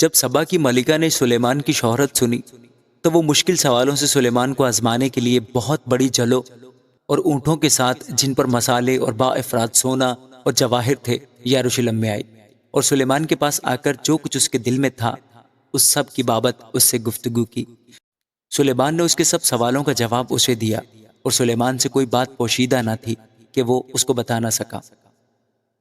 جب سبا کی ملکہ نے سلیمان کی شہرت سنی تو وہ مشکل سوالوں سے سلیمان کو آزمانے کے لیے بہت بڑی جلو اور اونٹوں کے ساتھ جن پر مسالے اور با افراد سونا اور جواہر تھے یروشلم میں آئی، اور سلیمان کے پاس آ کر جو کچھ اس کے دل میں تھا اس سب کی بابت اس سے گفتگو کی۔ سلیمان نے اس کے سب سوالوں کا جواب اسے دیا، اور سلیمان سے کوئی بات پوشیدہ نہ تھی کہ وہ اس کو بتا نہ سکا۔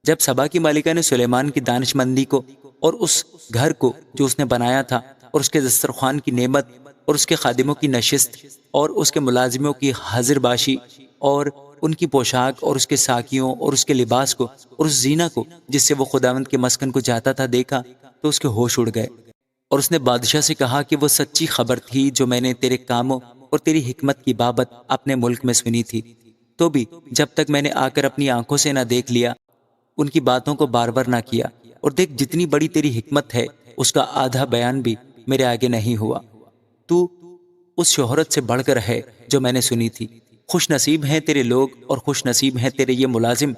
جب سبا کی ملکہ نے سلیمان کی دانش مندی کو اور اس گھر کو جو اس نے بنایا تھا اور اس کے دسترخوان کی نعمت اور اس کے خادموں کی نشست اور اس کے ملازموں کی حاضر باشی اور ان کی پوشاک اور اس کے ساکیوں اور اس کے لباس کو اور اس زینہ کو جس سے وہ خداوند کے مسکن کو جاتا تھا دیکھا تو اس کے ہوش اڑ گئے، اور اس نے بادشاہ سے کہا کہ وہ سچی خبر تھی جو میں نے تیرے کاموں اور تیری حکمت کی بابت اپنے ملک میں سنی تھی، تو بھی جب تک میں نے آ کر اپنی آنکھوں سے نہ دیکھ لیا، ان کی باتوں کو بار بار نہ کیا، اور دیکھ جتنی بڑی تیری حکمت ہے اس کا آدھا بیان بھی میرے آگے نہیں ہوا۔ تو اس شہرت سے بڑھ کر ہے جو میں نے سنی تھی۔ خوش نصیب ہیں تیرے لوگ اور خوش نصیب ہیں تیرے یہ ملازم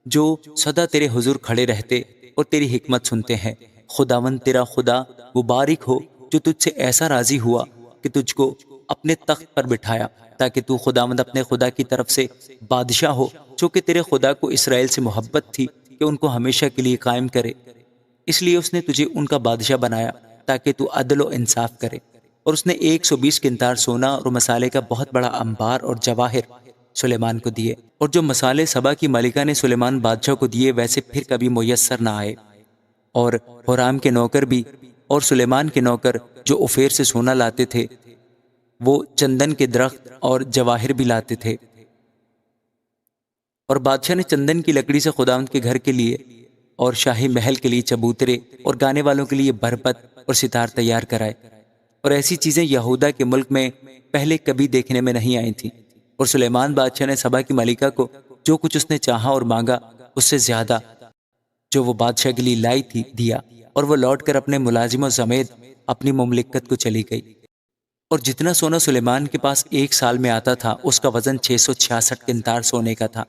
جو سدا تیرے حضور کھڑے رہتے اور تیری حکمت سنتے ہیں۔ خداوند تیرا خدا مبارک ہو جو تجھ سے ایسا راضی ہوا کہ تجھ کو اپنے تخت پر بٹھایا، تاکہ تو خداوند اپنے خدا کی طرف سے بادشاہ ہو، چونکہ تیرے خدا کو اسرائیل سے محبت تھی کہ ان کو ہمیشہ کے لیے قائم کرے، اس لیے اس نے تجھے ان کا بادشاہ بنایا تاکہ تو عدل و انصاف کرے۔ اور اس نے 120 کنتار سونا اور مسالے کا بہت بڑا انبار اور جواہر سلیمان کو دیے، اور جو مسالے سبا کی ملکہ نے سلیمان بادشاہ کو دیے ویسے پھر کبھی میسر نہ آئے۔ اور حرام کے نوکر بھی اور سلیمان کے نوکر جو اوفیر سے سونا لاتے تھے، وہ چندن کے درخت اور جواہر بھی لاتے تھے، اور بادشاہ نے چندن کی لکڑی سے خداوند کے گھر کے لیے اور شاہی محل کے لیے چبوترے اور گانے والوں کے لیے بربت اور ستار تیار کرائے، اور ایسی چیزیں یہودا کے ملک میں پہلے کبھی دیکھنے میں نہیں آئی تھیں۔ اور سلیمان بادشاہ نے سبا کی ملکہ کو جو کچھ اس نے چاہا اور مانگا اس سے زیادہ جو وہ بادشاہ کے لیے لائی تھی دیا، اور وہ لوٹ کر اپنے ملازموں سمیت اپنی مملکت کو چلی گئی۔ اور جتنا سونا سلیمان کے پاس ایک سال میں آتا تھا اس کا وزن 666 کنتار سونے کا تھا۔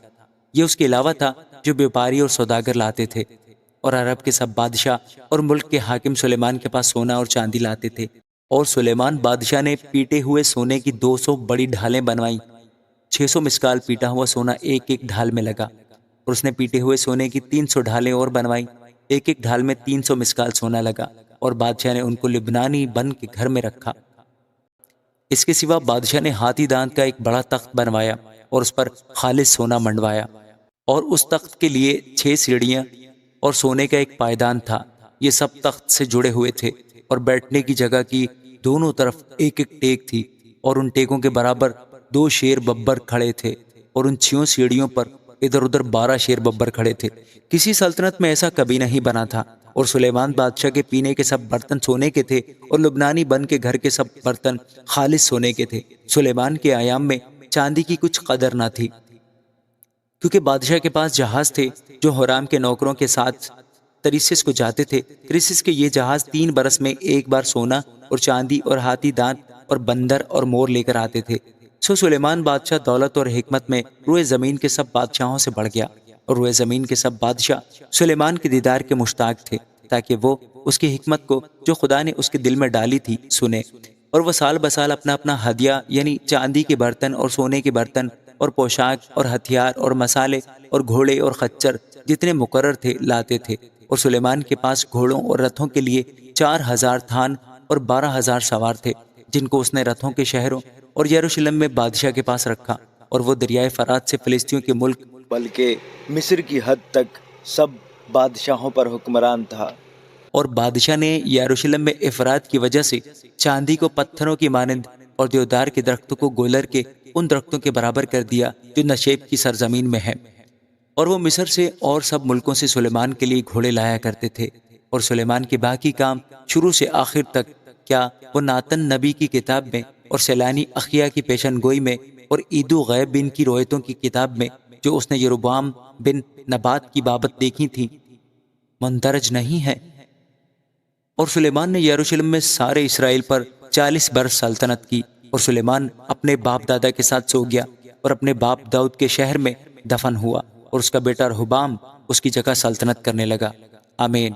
یہ اس کے علاوہ تھا جو بیپاری اور سوداگر لاتے تھے، اور عرب کے سب بادشاہ اور ملک کے حاکم سلیمان کے پاس سونا اور چاندی لاتے تھے۔ اور سلیمان بادشاہ نے پیٹے ہوئے سونے کی 200 بڑی ڈھالیں بنوائیں، 600 مسکال پیٹا ہوا سونا ایک ایک ڈھال میں لگا، اور اس نے پیٹے ہوئے سونے کی 300 ڈھالیں اور بنوائیں، ایک ایک ڈھال میں 300 مسکال سونا لگا، اور بادشاہ نے ان کو لبنانی بن کے گھر میں رکھا۔ اس کے سوا بادشاہ نے ہاتھی دانت کا ایک بڑا تخت بنوایا اور اس پر خالص سونا منڈوایا، اور اس تخت کے لیے 6 سیڑھیاں اور سونے کا ایک پائیدان تھا۔ یہ سب تخت سے جڑے ہوئے تھے، اور بیٹھنے کی جگہ کی دونوں طرف ایک ایک ٹیک تھی، اور ان ٹیکوں کے برابر 2 شیر ببر کھڑے تھے، اور ان 6 سیڑھیوں پر ادھر ادھر 12 شیر ببر کھڑے تھے۔ کسی سلطنت میں ایسا کبھی نہیں بنا تھا۔ اور سلیمان بادشاہ کے پینے کے سب برتن سونے کے تھے، اور لبنانی بن کے گھر کے سب برتن خالص سونے کے تھے۔ سلیمان کے ایام میں چاندی کی کچھ قدر نہ تھی، کیونکہ بادشاہ کے پاس جہاز تھے جو حرام کے نوکروں کے ساتھ تریسس کو جاتے تھے۔ تریسس کے یہ جہاز 3 برس میں ایک بار سونا اور چاندی اور ہاتھی دانت اور بندر اور مور لے کر آتے تھے۔ سو سلیمان بادشاہ دولت اور حکمت میں روئے زمین کے سب بادشاہوں سے بڑھ گیا، اور روئے زمین کے سب بادشاہ سلیمان کے دیدار کے مشتاق تھے، تاکہ وہ اس کی حکمت کو جو خدا نے اس کے دل میں ڈالی تھی سنے۔ اور وہ سال بسال اپنا اپنا ہدیہ یعنی چاندی کے برتن اور سونے کے برتن اور پوشاک اور ہتھیار اور مسالے اور گھوڑے اور خچر جتنے مقرر تھے لاتے تھے۔ اور سلیمان کے پاس گھوڑوں اور رتھوں کے لیے 4000 تھان اور 12000 سوار تھے، جن کو اس نے رتھوں کے شہروں اور یروشلم میں بادشاہ کے پاس رکھا۔ اور وہ دریائے فرات سے فلسطینیوں کے ملک بلکہ مصر کی حد تک سب بادشاہوں پر حکمران تھا۔ اور بادشاہ نے یروشلم میں افراد کی وجہ سے چاندی کو پتھروں کی مانند اور دیودار کے درختوں کو گولر کے ان درختوں کے برابر کر دیا جو نشیب کی سرزمین میں ہے۔ اور وہ مصر سے اور سب ملکوں سے سلیمان کے لیے گھوڑے لایا کرتے تھے۔ اور سلیمان کے باقی کام شروع سے آخر تک کیا وہ ناتن نبی کی کتاب میں اور سیلانی اخیا کی پیشن گوئی میں اور عیدو غیب بن کی روایتوں کی کتاب میں جو اس نے یروبعام بن نبات کی بابت دیکھی تھی مندرج نہیں ہے؟ اور سلیمان نے یروشلم میں سارے اسرائیل پر 40 برس سلطنت کی، اور سلیمان اپنے باپ دادا کے ساتھ سو گیا اور اپنے باپ داؤد کے شہر میں دفن ہوا، اور اس کا بیٹا رہبعام اس کی جگہ سلطنت کرنے لگا۔ آمین۔